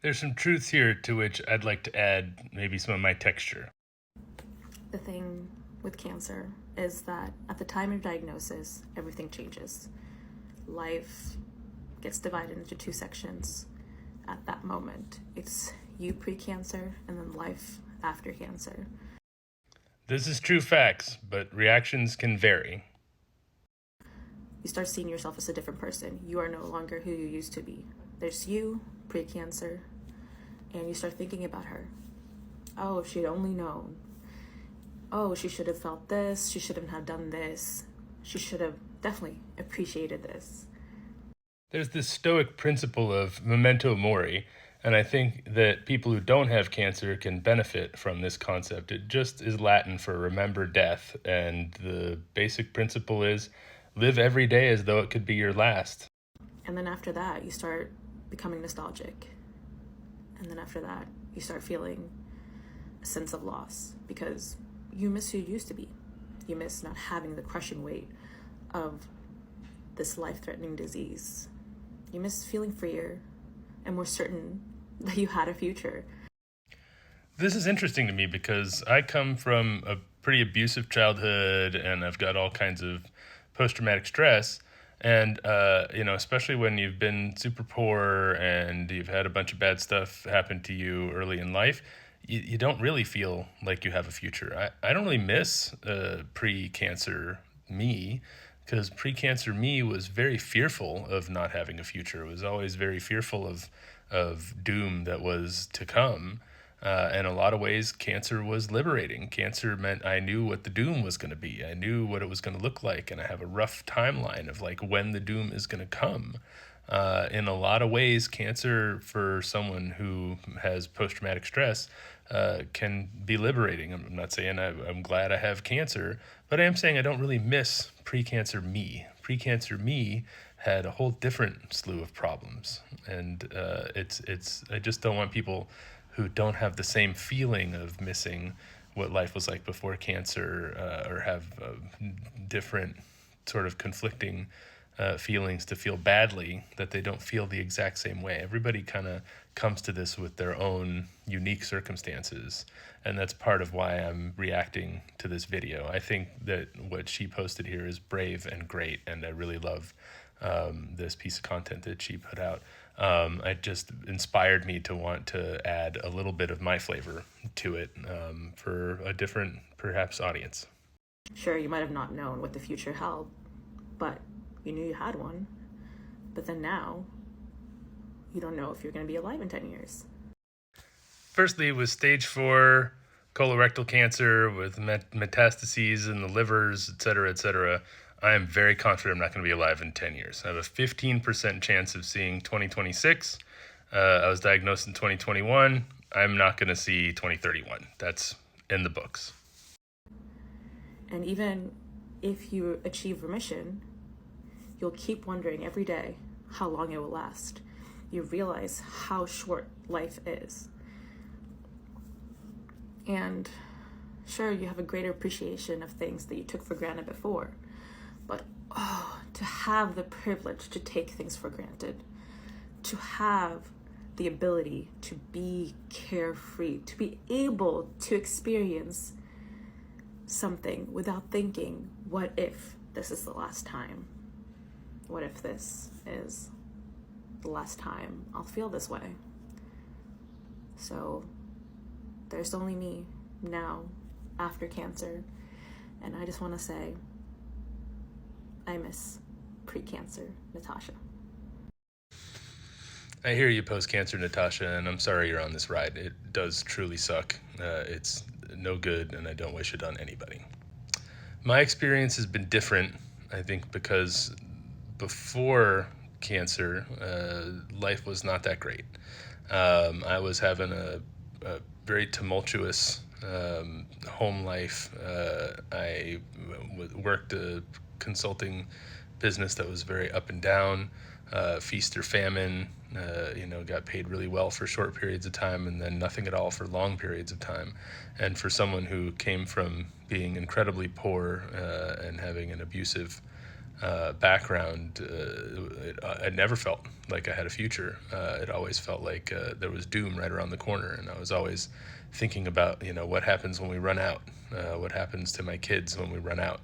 There's some truths here to which I'd like to add maybe some of my texture. The thing with cancer is that at the time of diagnosis, everything changes. Life gets divided into two sections at that moment. It's you pre-cancer and then life after cancer. This is true facts, but reactions can vary. You start seeing yourself as a different person. You are no longer who you used to be. There's you pre-cancer, and you start thinking about her. Oh, if she'd only known. Oh, she should have felt this. She shouldn't have done this. She should have definitely appreciated this. There's this stoic principle of memento mori, and I think that people who don't have cancer can benefit from this concept. It just is Latin for remember death, and the basic principle is live every day as though it could be your last. And then after that, you start becoming nostalgic. And then after that, you start feeling a sense of loss because you miss who you used to be. You miss not having the crushing weight of this life-threatening disease. You miss feeling freer and more certain that you had a future. This is interesting to me because I come from a pretty abusive childhood and I've got all kinds of post traumatic stress. And, especially when you've been super poor and you've had a bunch of bad stuff happen to you early in life, you don't really feel like you have a future. I don't really miss pre cancer me because pre cancer me was very fearful of not having a future. It was always very fearful of doom that was to come. In a lot of ways, cancer was liberating. Cancer meant I knew what the doom was going to be. I knew what it was going to look like, and I have a rough timeline of like when the doom is going to come. In a lot of ways, cancer for someone who has post-traumatic stress can be liberating. I'm not saying I'm glad I have cancer, but I am saying I don't really miss pre-cancer me. Pre-cancer me had a whole different slew of problems, and it's I just don't want people who don't have the same feeling of missing what life was like before cancer or have different sort of conflicting feelings to feel badly that they don't feel the exact same way. Everybody kind of comes to this with their own unique circumstances, and that's part of why I'm reacting to this video. I think that what she posted here is brave and great, and I really love this piece of content that she put out. It just inspired me to want to add a little bit of my flavor to it for a different, perhaps, audience. Sure, you might have not known what the future held, but you knew you had one. But then now, you don't know if you're going to be alive in 10 years. Firstly, with stage 4 colorectal cancer with metastases in the livers, et cetera, I am very confident I'm not going to be alive in 10 years. I have a 15% chance of seeing 2026. I was diagnosed in 2021. I'm not going to see 2031. That's in the books. And even if you achieve remission, you'll keep wondering every day how long it will last. You realize how short life is. And sure, you have a greater appreciation of things that you took for granted before. But to have the privilege to take things for granted, to have the ability to be carefree, to be able to experience something without thinking, what if this is the last time? What if this is the last time I'll feel this way? So there's only me now after cancer, and I just want to say I miss pre-cancer Natasha. I hear you post-cancer, Natasha, and I'm sorry you're on this ride. It does truly suck. It's no good, and I don't wish it on anybody. My experience has been different, I think, because before cancer, life was not that great. I was having a very tumultuous home life. I worked a consulting business that was very up and down, feast or famine. Got paid really well for short periods of time and then nothing at all for long periods of time. And for someone who came from being incredibly poor and having an abusive background, I never felt like I had a future. It always felt like there was doom right around the corner, and I was always thinking about, what happens when we run out? What happens to my kids when we run out?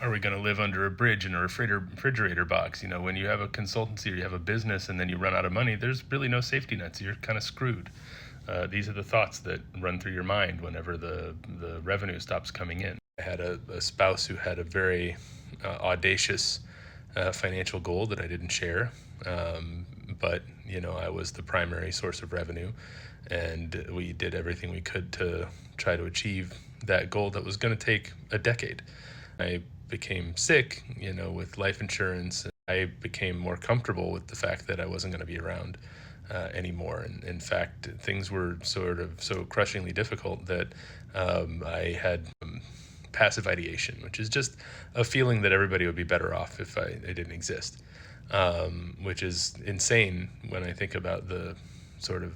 Are we going to live under a bridge in a refrigerator box? When you have a consultancy or you have a business and then you run out of money, there's really no safety nets. You're kind of screwed. These are the thoughts that run through your mind whenever the revenue stops coming in. I had a spouse who had a very audacious financial goal that I didn't share, but I was the primary source of revenue, and we did everything we could to try to achieve that goal that was going to take a decade. I became sick, with life insurance. I became more comfortable with the fact that I wasn't going to be around anymore. And in fact, things were sort of so crushingly difficult that I had passive ideation, which is just a feeling that everybody would be better off if I didn't exist, which is insane when I think about the sort of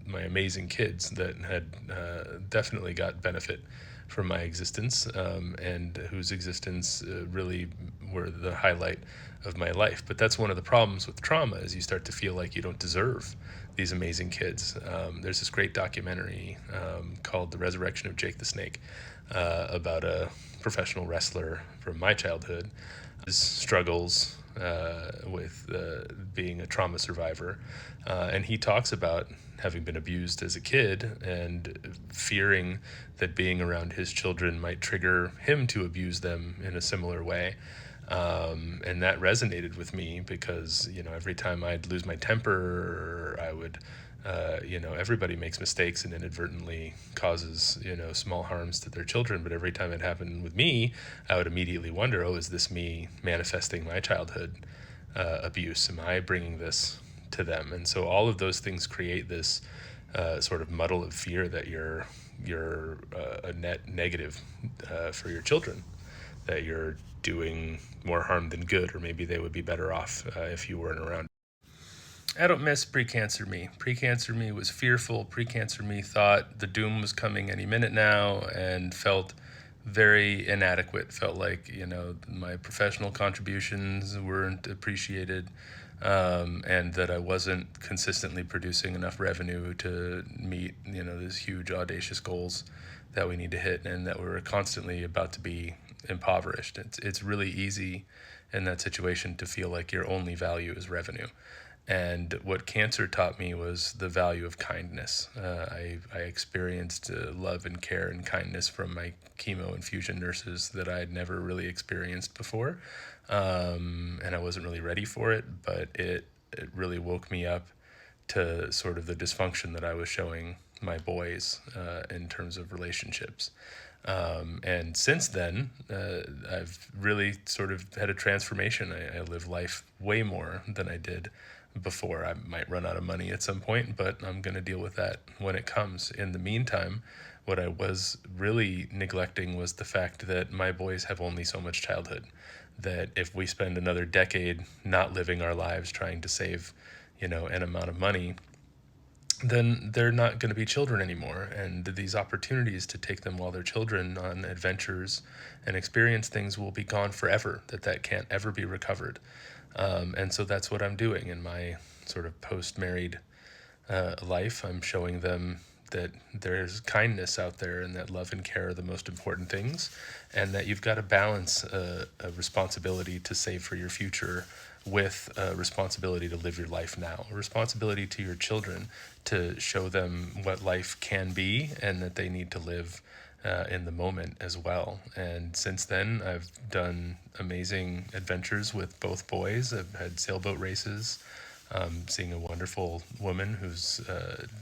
my amazing kids that had definitely got benefit from my existence, and whose existence really were the highlight of my life. But that's one of the problems with trauma, is you start to feel like you don't deserve these amazing kids. There's this great documentary called The Resurrection of Jake the Snake, about a professional wrestler from my childhood, his struggles with being a trauma survivor. And he talks about having been abused as a kid and fearing that being around his children might trigger him to abuse them in a similar way. And that resonated with me because, every time I'd lose my temper, or I would, everybody makes mistakes and inadvertently causes, small harms to their children. But every time it happened with me, I would immediately wonder, oh, is this me manifesting my childhood abuse? Am I bringing this to them? And so all of those things create this sort of muddle of fear that you're a net negative for your children, that you're doing more harm than good, or maybe they would be better off if you weren't around. I don't miss pre-cancer me. Pre-cancer me was fearful. Pre-cancer me thought the doom was coming any minute now and felt very inadequate. Felt like, my professional contributions weren't appreciated, and that I wasn't consistently producing enough revenue to meet, these huge audacious goals that we need to hit, and that we're constantly about to be impoverished. It's really easy in that situation to feel like your only value is revenue. And what cancer taught me was the value of kindness. I experienced love and care and kindness from my chemo infusion nurses that I had never really experienced before. And I wasn't really ready for it, but it really woke me up to sort of the dysfunction that I was showing my boys in terms of relationships. And since then, I've really sort of had a transformation. I live life way more than I did before. I might run out of money at some point, but I'm going to deal with that when it comes. In the meantime, what I was really neglecting was the fact that my boys have only so much childhood, that if we spend another decade not living our lives trying to save, an amount of money, then they're not going to be children anymore. And these opportunities to take them while they're children on adventures and experience things will be gone forever, that can't ever be recovered. And so that's what I'm doing in my sort of post-married life. I'm showing them that there's kindness out there, and that love and care are the most important things, and that you've got to balance a responsibility to save for your future with a responsibility to live your life now, a responsibility to your children to show them what life can be, and that they need to live in the moment as well. And since then, I've done amazing adventures with both boys. I've had sailboat races, seeing a wonderful woman who's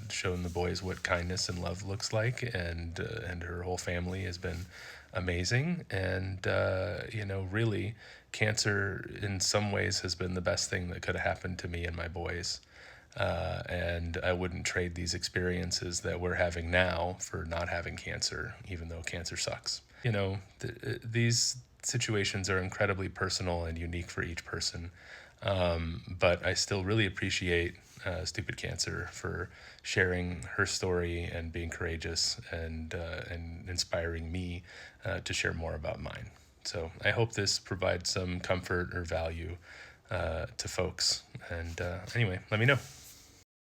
shown the boys what kindness and love looks like, and her whole family has been amazing. And really, cancer in some ways has been the best thing that could have happened to me and my boys. And I wouldn't trade these experiences that we're having now for not having cancer, even though cancer sucks. These situations are incredibly personal and unique for each person. But I still really appreciate Stupid Cancer for sharing her story and being courageous, and inspiring me to share more about mine. So I hope this provides some comfort or value to folks. And anyway, let me know.